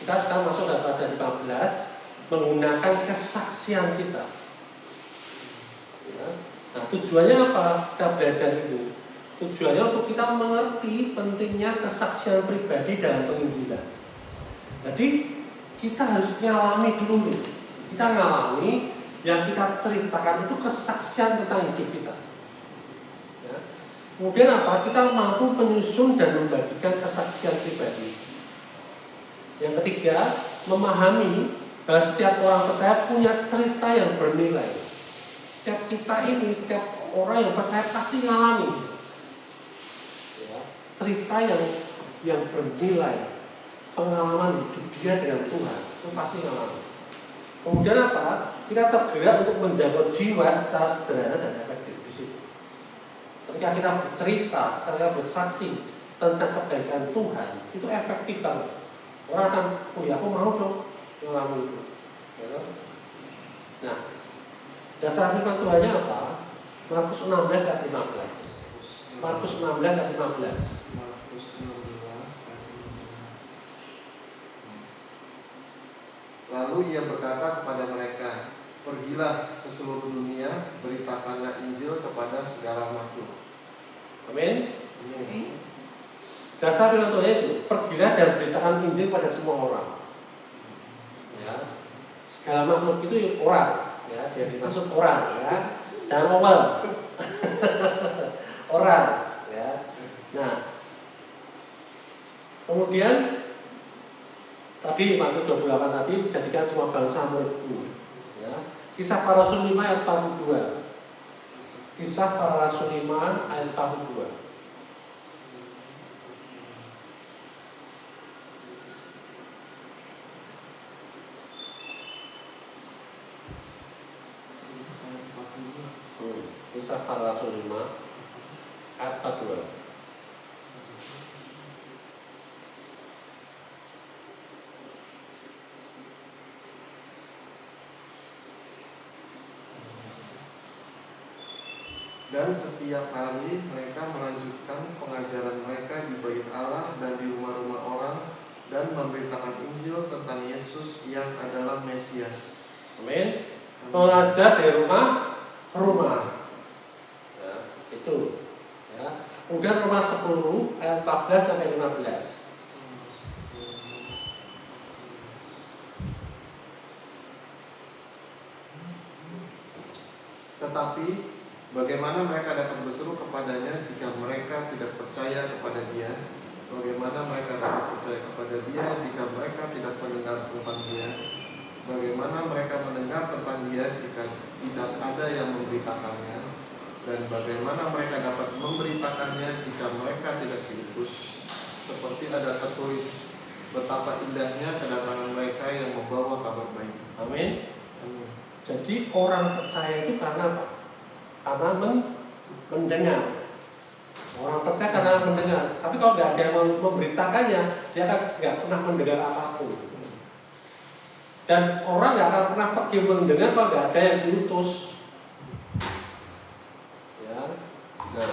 Kita sekarang masuk dalam pelajaran 15 menggunakan kesaksian kita. Ya. Nah, tujuannya apa? Kita belajar itu. Tujuannya untuk kita mengerti pentingnya kesaksian pribadi dalam penginjilan. Jadi kita harus ngalami dulu nih. Kita ngalami yang kita ceritakan itu kesaksian tentang hidup kita. Ya. Kemudian apa? Kita mampu menyusun dan membagikan kesaksian pribadi. Yang ketiga, memahami bahwa setiap orang percaya punya cerita yang bernilai. Setiap kita ini, setiap orang yang percaya pasti ngalami ya, cerita yang bernilai, pengalaman hidup dia dengan Tuhan itu pasti ngalami. Kemudian apa? Kita tergerak untuk menjaga jiwa secara sederhana dan efektif di situ. Ketika kita bercerita, ketika bersaksi tentang kebaikan Tuhan, itu efektif banget. Orang akan, oh ya aku mau dong ngalamin itu. Ya. Nah, dasar firman Tuhannya apa? Markus 16 ayat 15. Markus 16 ayat 15. Markus 16 ayat 15. Lalu ia berkata kepada mereka, pergilah ke seluruh dunia, beritakanlah Injil kepada segala makhluk. Amin. Amin. Dasar firman Tuhan itu, pergilah dan beritakan Injil pada semua orang. Ya, segala makhluk itu orang, ya, dia dimaksud orang, ya, jangan ngomel. Orang, ya. Nah, kemudian tadi Markus 28 tadi jadikan semua bangsa muridku. Ya. Kisah para Rasul 5 ayat 42. Kisah para Rasul 5 ayat 42. Kisah para Rasul 5 ayat 42. Dan setiap hari mereka melanjutkan pengajaran mereka di bait Allah dan di rumah-rumah orang dan memberitakan Injil tentang Yesus yang adalah Mesias. Amin. Mengajar dari rumah ke rumah. Ya, itu. Ya. Kemudian Roma 10 ayat 14 sampai 15. Tetapi bagaimana mereka dapat berseru kepadanya jika mereka tidak percaya kepada Dia? Bagaimana mereka dapat percaya kepada Dia jika mereka tidak mendengar tentang Dia? Bagaimana mereka mendengar tentang Dia jika tidak ada yang memberitakannya? Dan bagaimana mereka dapat memberitakannya jika mereka tidak diutus? Seperti ada tertulis, betapa indahnya kedatangan mereka yang membawa kabar baik. Amin. Jadi orang percaya itu karena apa? Karena mendengar. Orang percaya karena mendengar. Tapi kalau nggak ada yang memberitakannya, dia akan nggak pernah mendengar apapun. Dan orang nggak akan pernah pergi mendengar kalau nggak ada yang diutus. Ya. Nah,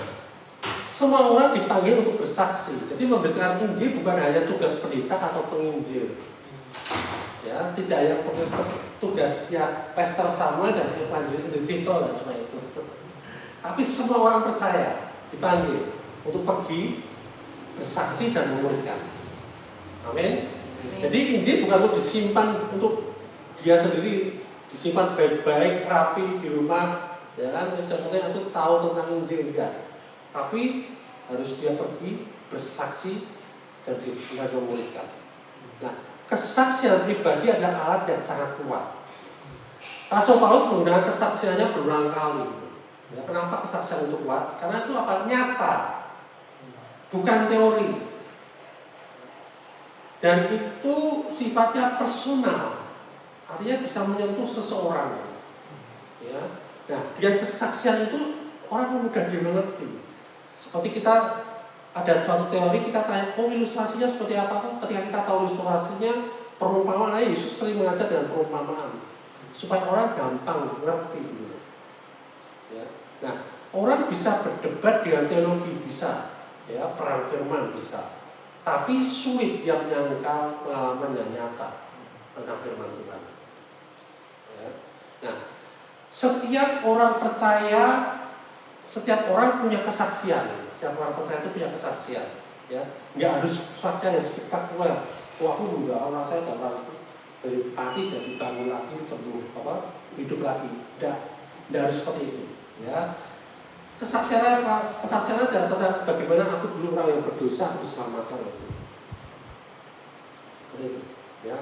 semua orang dipanggil untuk bersaksi. Jadi memberitakan Injil bukan hanya tugas pendeta atau penginjil. Ya, tidak hanya tugasnya Pastor Samuel dan Evangelis Indivito dan cuma itu. Tapi semua orang percaya dipanggil untuk pergi bersaksi dan memuridkan. Amin. Jadi Injil bukan untuk disimpan untuk dia sendiri, disimpan baik-baik, rapi di rumah, ya kan? Sebenarnya aku tahu tentang Injil enggak. Tapi harus dia pergi bersaksi dan memuridkan. Nah, kesaksian pribadi adalah alat yang sangat kuat. Rasul Paulus menggunakan kesaksiannya berulang kali. Ya, kenapa kesaksian itu kuat? Karena itu apa? Nyata, bukan teori. Dan itu sifatnya personal, artinya bisa menyentuh seseorang. Ya. Nah, dengan kesaksian itu orang mudah dimengerti. Seperti kita ada suatu teori, kita tanya, oh ilustrasinya seperti apa? Ketika kita tahu ilustrasinya, perumpamaan, Yesus sering mengajar dengan perumpamaan supaya orang gampang mengerti. Ya. Nah, orang bisa berdebat dengan teologi, bisa, ya, perang firman bisa. tapi sulit dia menyangka pengalaman yang nyata tentang firman Tuhan. Ya. Nah, setiap orang percaya, setiap orang punya kesaksian. Setiap orang percaya itu punya kesaksian. Ya, nggak harus kesaksian yang spektakuler. Wah, aku enggak, orang saya dapat dari mati jadi bangun lagi, sembuh, hidup lagi. Tidak harus seperti itu. Ya, kesaksian aja tentang bagaimana aku dulu orang yang berdosa aku diselamatkan itu. Itu, ya.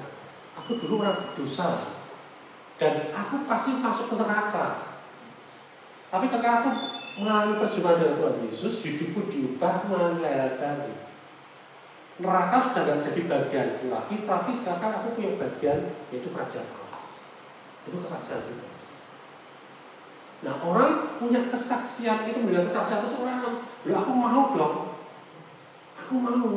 Aku dulu orang berdosa dan aku pasti masuk ke neraka. Tapi ketika aku mengalami perjumpaan dengan Tuhan Yesus, hidupku diubah mengalami lahir baru. Neraka sudah tidak jadi bagianku lagi, tapi sekarang aku punya bagian, yaitu kerajaan Allah. Itu kesaksian itu. Nah, orang punya kesaksian itu, mendengar kesaksian itu orang, aku mau dong, aku mau.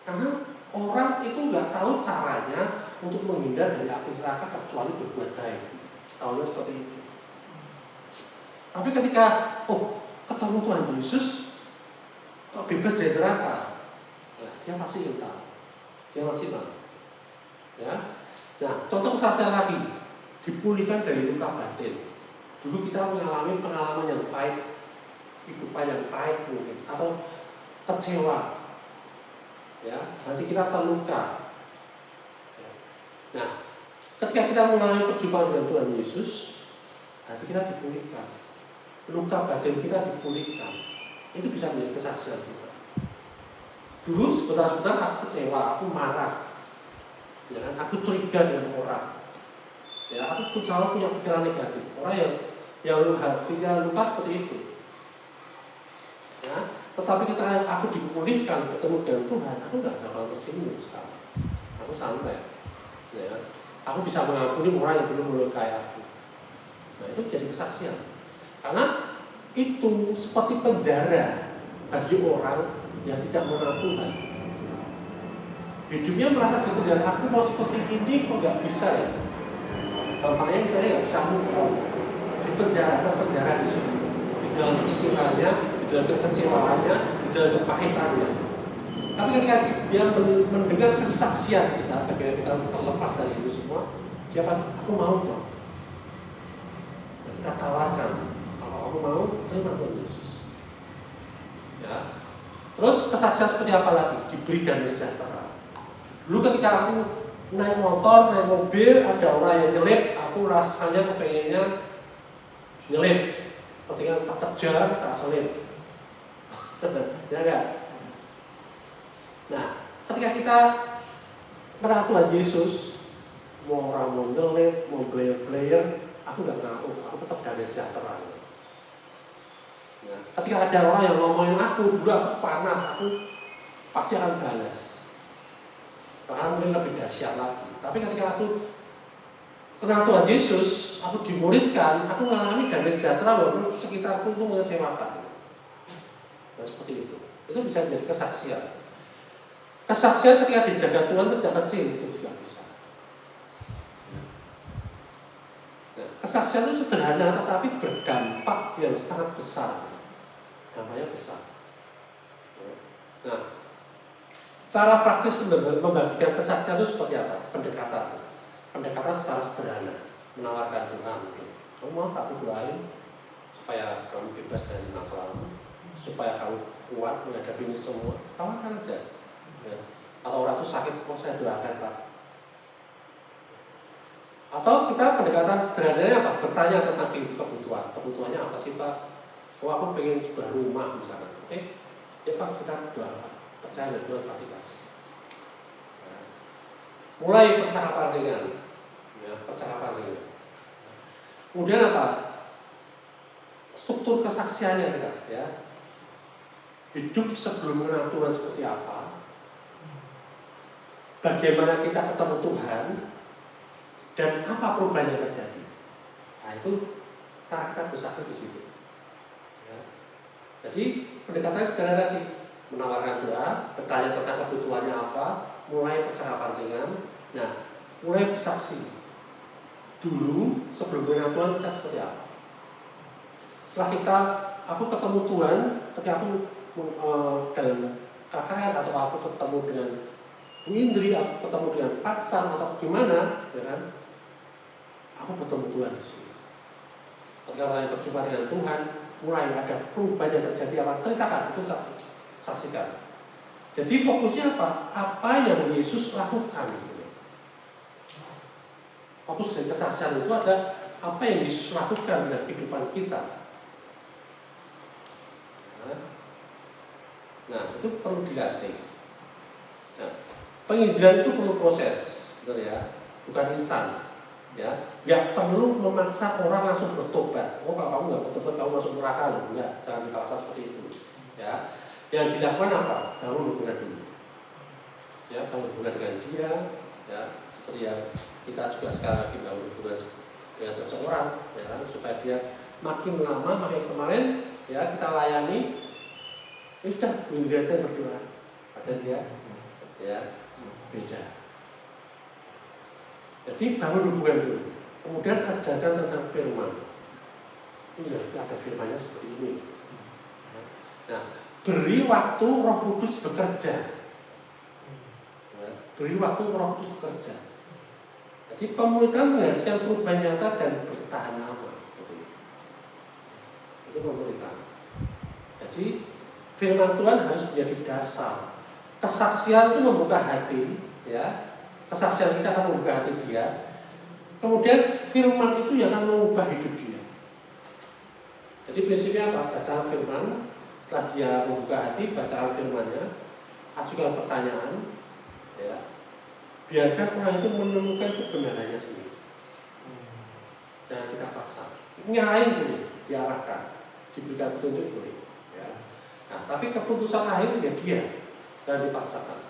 Karena orang itu nggak tahu caranya untuk menghindar dari api neraka kecuali berbuat baik. Tahunya seperti itu. Tapi ketika ketemu Tuhan Yesus, kok bebas dari neraka, nah, dia pasti ingin tahu, dia masih mau. Ya, nah contoh kesaksian lagi, dipulihkan dari luka batin. Dulu kita mengalami pengalaman yang pahit, kehidupan yang pahit mungkin, atau kecewa. Ya, hati kita terluka. Ya. Nah, ketika kita mengalami perjumpaan dengan Tuhan Yesus, hati kita dipulihkan, luka batin kita dipulihkan. Itu bisa menjadi kesaksian kita. Dulu sebentar-sebentar aku kecewa, aku marah, ya kan? Aku curiga dengan orang. Ya, aku selalu punya pikiran negatif. Orang yang hatinya luka seperti itu. Ya. Tetapi ketika aku dipulihkan, ketemu dengan Tuhan, aku nggak bakal tersinggung sekarang. Aku santai. Ya. Aku bisa mengampuni orang yang dulu melukai aku. Nah, itu jadi kesaksian. Karena itu seperti penjara bagi orang yang tidak mengenal Tuhan. Hidupnya merasa di penjara, aku mau seperti ini kok nggak bisa ya. Gampangnya saya nggak bisa move. Di penjara, terpenjara di situ. Di dalam pikirannya, di dalam kekecewaannya, di dalam kepahitannya. Tapi ketika dia mendengar kesaksian kita, bagaimana kita terlepas dari itu semua, dia pasti, aku mau dong. Nah, kita tawarkan, kalau aku mau, terima Tuhan Yesus. Ya. Terus kesaksian seperti apa lagi? Diberi damai sejahtera. Dulu ketika aku naik motor, naik mobil, ada orang yang nyelip, aku rasanya kepengennya nyelip. Ketika tak kejar, tak selip. Ya enggak? Nah, ketika kita mengenal Tuhan Yesus, mau orang mau nyelip, mau player, aku nggak ngaku, aku tetap damai sejahtera. Ya. Ketika ada orang yang ngomongin aku, dulu aku panas, aku pasti akan balas. Bahkan mungkin lebih dahsyat lagi. Tapi ketika aku kenal Tuhan Yesus, aku dimuridkan, aku mengalami damai sejahtera walaupun sekitarku itu mengecewakan. Nah, seperti itu. Itu bisa menjadi kesaksian. Kesaksian ketika dijaga Tuhan sejak kecil itu juga bisa. Nah, kesaksian itu sederhana tetapi berdampak yang sangat besar. Dampaknya besar. Nah, cara praktis membagikan kesaksian itu seperti apa? Pendekatan secara sederhana, menawarkan Tuhan. Kamu mau tak doain supaya kamu bebas dari masalahmu, supaya kamu kuat menghadapi ini semua? Tawarkan aja. Ya. Kalau orang itu sakit, saya doakan Pak. Atau kita pendekatan sederhananya apa? Bertanya tentang kebutuhan. Kebutuhannya apa sih Pak? Aku pengen sebuah rumah misalnya. Oke, ya Pak, kita doakan. Percaya Tuhan pasti kasih. Ya. Mulai percakapan ringan. Ya, percakapan ringan. Kemudian apa? Struktur kesaksiannya kita, ya. Hidup sebelum mengenal Tuhan seperti apa? Bagaimana kita ketemu Tuhan? Dan apa perubahan yang terjadi? Nah, itu cara kita bersaksi di situ. Ya. Jadi pendekatannya sederhana tadi, menawarkan doa, bertanya tentang kebutuhannya apa, mulai percakapan ringan. Nah, mulai bersaksi. Dulu sebelum mengenal Tuhan kita seperti apa? Setelah aku ketemu Tuhan, ketika aku dalam KKR, atau aku ketemu dengan Bu Indri, aku ketemu dengan Pak Sam, atau gimana, ya kan? Aku bertemu Tuhan di sini. Ketika mulai berjumpa dengan Tuhan, mulai ada perubahan yang terjadi, apa? Ceritakan, itu saksikan. Jadi fokusnya apa? Apa yang Yesus lakukan. Gitu. Fokus dari kesaksian itu adalah apa yang Yesus lakukan dalam kehidupan kita. Nah, itu perlu dilatih. Nah, penginjilan itu perlu proses, betul ya, bukan instan. Ya, nggak perlu memaksa orang langsung bertobat. Oh, kalau kamu nggak bertobat, kamu masuk neraka loh. Enggak, jangan dipaksa seperti itu. Ya, yang dilakukan apa? Kamu berhubungan dulu. Ya, kamu berhubungan dengan dia. Ya, seperti yang kita juga sekarang lagi berhubungan dengan seseorang, ya, supaya dia makin lama, makin kemarin, ya kita layani. Sudah, minggu saja berdoa. Ada dia, ya, beda. Jadi bangun hubungan dulu. Kemudian ajarkan tentang firman. Iya, ada firmannya seperti ini. Nah, beri waktu Roh Kudus bekerja. Beri waktu Roh Kudus bekerja. Jadi pemuritan menghasilkan perubahan nyata dan bertahan lama. Itu pemuritan. Jadi firman Tuhan harus menjadi dasar. Kesaksian itu membuka hati, ya. Kesaksian kita akan membuka hati dia. Kemudian firman itu yang akan mengubah hidup dia. Jadi prinsipnya apa? Bacaan firman. Setelah dia membuka hati, bacaan firmannya, ajukan pertanyaan, ya. Biarkan orang itu menemukan kebenarannya sendiri. Jangan kita paksa. Nyalain boleh, diarahkan, diberikan petunjuk boleh. Ya. Nah, tapi keputusan akhir ya dia, jangan dipaksakan.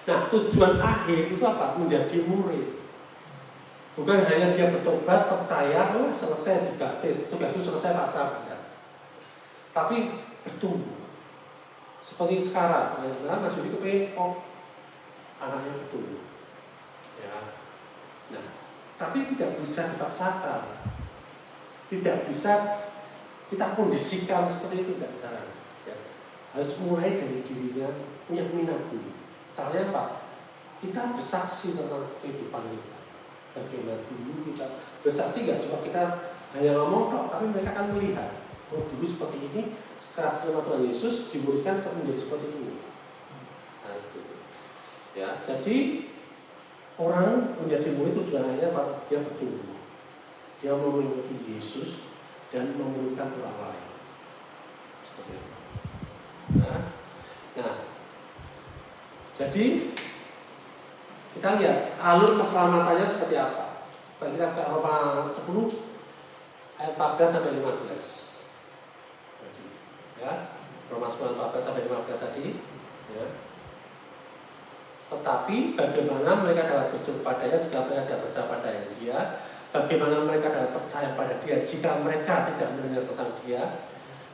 Nah, tujuan akhir itu apa? Menjadi murid. Bukan hanya dia bertobat, percaya, oh selesai dibaptis, tugasku selesai Pak Sahabat. Tapi bertumbuh. Seperti sekarang, ya, Mas Yudi kepengen, oh anaknya bertumbuh. Ya. Nah, tapi tidak bisa dipaksakan. Tidak bisa kita kondisikan seperti itu, tidak cara. Ya. Harus mulai dari dirinya punya minat dulu. Caranya apa? Kita bersaksi tentang kehidupan kita. Bagaimana dulu kita bersaksi, nggak cuma kita hanya ngomong kok, tapi mereka akan melihat. Oh dulu seperti ini, sekarang firman Tuhan Yesus dimuridkan menjadi seperti ini. Nah, itu. Ya, jadi orang menjadi murid tujuannya apa? Dia bertumbuh. Dia mengikuti Yesus dan memuridkan orang lain. Seperti itu. Nah, jadi kita lihat alur keselamatannya seperti apa. Bagi kita ke Roma 10 ayat 14 sampai 15. Ya, Roma 10 ayat 14 sampai 15 tadi. Ya. Tetapi bagaimana mereka dapat berseru padanya jika mereka tidak percaya pada dia? Bagaimana mereka dapat percaya pada dia jika mereka tidak mendengar tentang dia?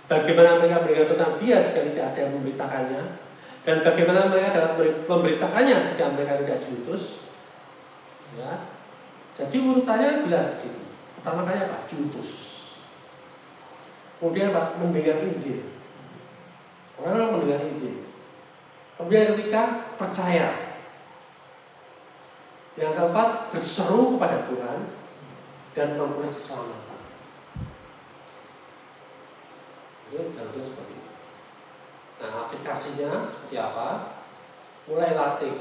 Bagaimana mereka mendengar tentang dia jika tidak ada yang memberitakannya? Dan bagaimana mereka dapat memberitakannya jika mereka tidak diutus? Ya. Jadi urutannya jelas di sini. Pertama kali apa? Diutus. Kemudian apa? Mendengar Injil. Orang-orang mendengar Injil. Kemudian ketika percaya. Yang keempat, berseru kepada Tuhan dan memperoleh keselamatan. Ini jalurnya seperti itu. Nah, aplikasinya seperti apa? Mulai latih,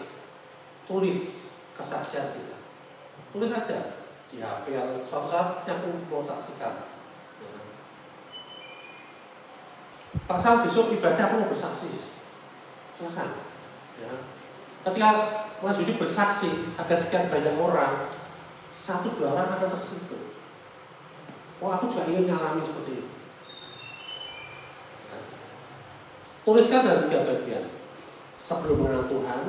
tulis kesaksian kita. Tulis aja di HP atau suatu saat yang aku mau saksikan. Pasal besok ibadah aku mau bersaksi. Silakan. Ya. Ketika Mas Yudi bersaksi, ada sekian banyak orang, 1-2 orang akan tersentuh. Oh, aku juga ingin mengalami seperti itu. Tuliskan dalam 3 bagian. Sebelum mengenal Tuhan,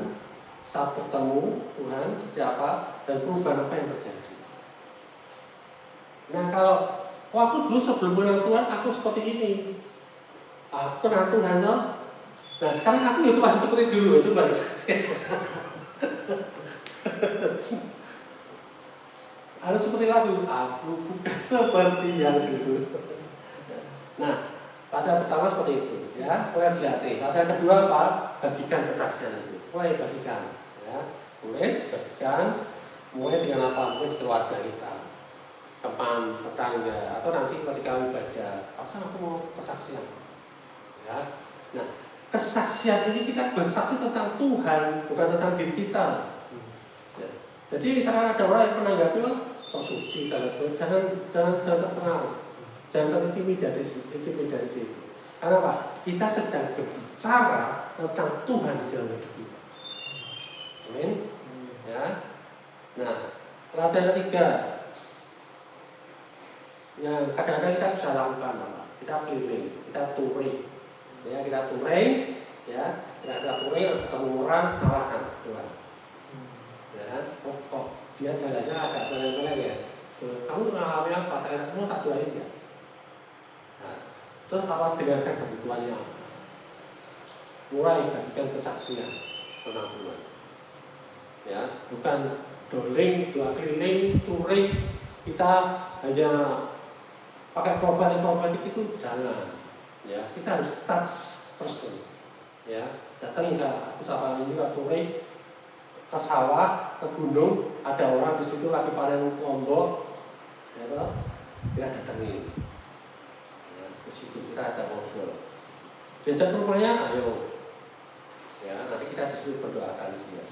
saat bertemu Tuhan, seperti apa, dan perubahan apa yang terjadi. Nah, kalau aku dulu sebelum mengenal Tuhan, aku seperti ini. Aku kenal Tuhan, no? Nah, sekarang aku ya masih seperti dulu, itu baru harus seperti lagu, aku bukan seperti yang dulu. Nah, Latihan pertama seperti itu, ya, mulai dilatih. Latihan kedua apa? Bagikan kesaksian itu, mulai bagikan, ya, tulis, bagikan, mulai dengan apa? Mulai di keluarga kita, teman, tetangga, atau nanti ketika ibadah, pasal aku mau kesaksian, ya. Nah, kesaksian ini kita bersaksi tentang Tuhan, bukan tentang diri kita. Ya. Jadi misalkan ada orang yang menanggapi, sok suci dan sebagainya, jangan terpengaruh. Jangan terintimidasi itu. Karena apa? Kita sedang berbicara tentang Tuhan di dalam hidup kita. Amin. Ya. Nah, latihan ketiga yang kadang-kadang kita bisa lakukan apa? Kita keliling, kita touring. Ya, kita touring, ya, kita touring, ketemu orang, kalahkan Tuhan. Ya, kok dia jalannya agak meleng-meleng ya. Kamu mengalami apa? Saya kamu tak doain ya. Nah, terus apa dengarkan kebutuhannya apa? Mulai bagikan kesaksian tentang Tuhan. Ya, bukan doling, dua keliling, touring, kita hanya pakai profil itu jangan. Ya, kita harus touch person. Ya, datang enggak aku sama ini touring ke sawah, ke gunung, ada orang di situ lagi panen lombok, ya, kita datangin. Di situ kita ajak ngobrol. Diajak ke rumahnya, ayo. Ya, nanti kita disuruh berdoakan dia.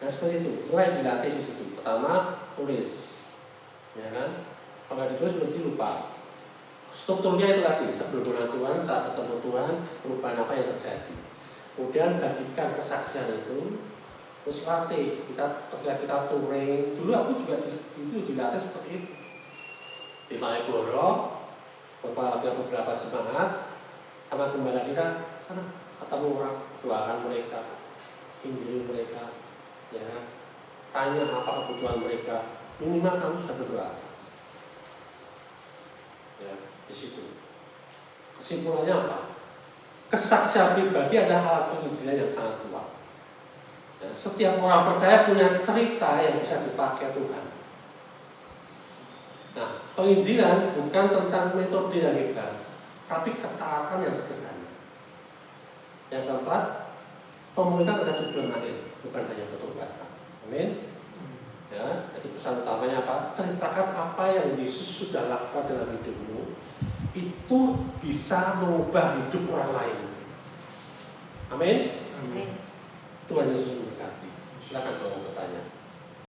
Nah seperti itu, mulai dilatih di situ. Pertama, tulis, ya kan? Kalau ditulis berarti lupa. Strukturnya itu tadi, sebelum kenal Tuhan, saat ketemu Tuhan, perubahan apa yang terjadi. Kemudian bagikan kesaksian itu, terus latih. Ketika kita touring, dulu aku juga itu dilatih seperti itu. Di Malioboro, beberapa jemaat sama gembala kita sana ketemu orang, doakan mereka, injili mereka, ya, tanya apa kebutuhan mereka, minimal kamu sudah berdoa, ya, di situ. Kesimpulannya apa? Kesaksian pribadi adalah alat penginjilan yang sangat kuat. Ya, setiap orang percaya punya cerita yang bisa dipakai Tuhan. Nah, penginjilan bukan tentang metode yang hebat, tapi ketaatan yang sederhana. Yang keempat, pemulihan ada tujuan akhir, bukan hanya pertobatan. Amin. Ya, jadi pesan utamanya apa? Ceritakan apa yang Yesus sudah lakukan dalam hidupmu. Itu bisa mengubah hidup orang lain. Amin. Amin. Tuhan Yesus memberkati. Silakan kalau mau bertanya.